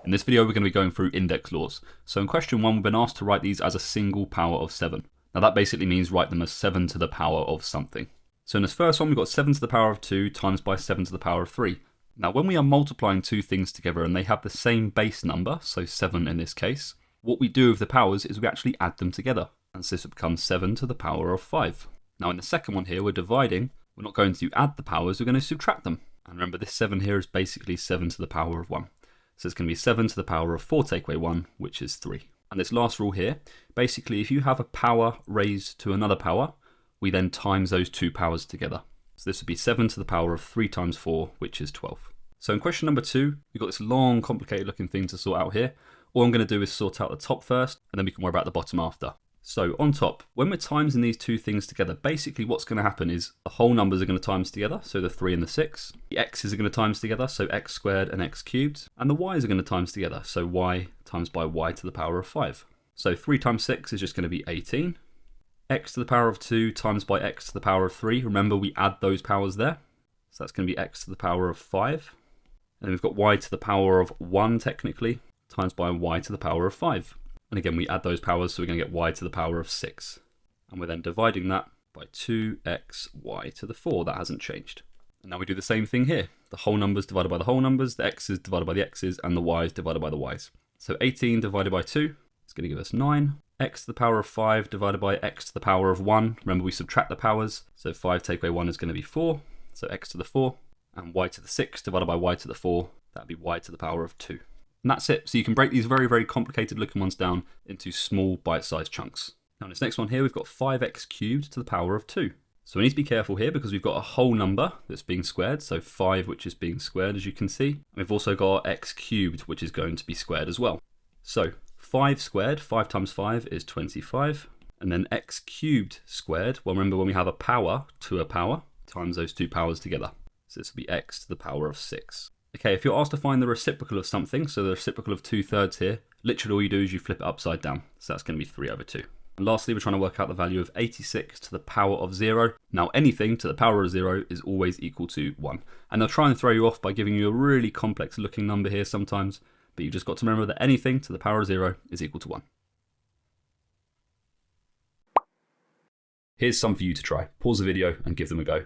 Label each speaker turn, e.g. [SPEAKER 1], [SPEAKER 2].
[SPEAKER 1] In this video, we're going to be going through index laws. So in question 1, we've been asked to write these as a single power of 7. Now that basically means write them as 7 to the power of something. So in this first one, we've got 7 to the power of 2 times by 7 to the power of 3. Now when we are multiplying two things together and they have the same base number, so 7 in this case, what we do with the powers is we actually add them together. And so this becomes 7 to the power of 5. Now in the second one here, we're dividing. We're not going to add the powers, we're going to subtract them. And remember, this 7 here is basically 7 to the power of 1. So it's going to be 7 to the power of 4 take away 1, which is 3. And this last rule here, basically if you have a power raised to another power, we then times those two powers together. So this would be 7 to the power of 3 times 4, which is 12. So in question number 2, we've got this long, complicated looking thing to sort out here. All I'm going to do is sort out the top first, and then we can worry about the bottom after. So on top, when we're timesing these two things together, basically what's going to happen is the whole numbers are going to times together, so the 3 and the 6. The x's are going to times together, so x squared and x cubed. And the y's are going to times together, so y times by y to the power of 5. So 3 times 6 is just going to be 18. X to the power of 2 times by x to the power of 3. Remember, we add those powers there. So that's going to be x to the power of 5. And then we've got y to the power of 1, technically, times by y to the power of 5. And again, we add those powers, so we're going to get y to the power of 6. And we're then dividing that by 2xy to the 4. That hasn't changed. And now we do the same thing here. The whole numbers divided by the whole numbers, the x's divided by the x's, and the y's divided by the y's. So 18 divided by 2 is going to give us 9. X to the power of 5 divided by x to the power of 1. Remember, we subtract the powers, so 5 take away 1 is going to be 4. So x to the 4. And y to the 6 divided by y to the 4, that would be y to the power of 2. And that's it. So you can break these very, very complicated looking ones down into small bite-sized chunks. Now in this next one here, we've got 5x cubed to the power of 2. So we need to be careful here because we've got a whole number that's being squared. So 5, which is being squared, as you can see. And we've also got x cubed, which is going to be squared as well. So 5 squared, 5 times 5 is 25. And then x cubed squared, well, remember when we have a power to a power, times those two powers together. So this will be x to the power of 6. Okay, if you're asked to find the reciprocal of something, so the reciprocal of 2/3 here, literally all you do is you flip it upside down. So that's going to be 3/2. And lastly, we're trying to work out the value of 86 to the power of 0. Now anything to the power of 0 is always equal to 1. And they'll try and throw you off by giving you a really complex looking number here sometimes, but you've just got to remember that anything to the power of 0 is equal to 1. Here's some for you to try. Pause the video and give them a go.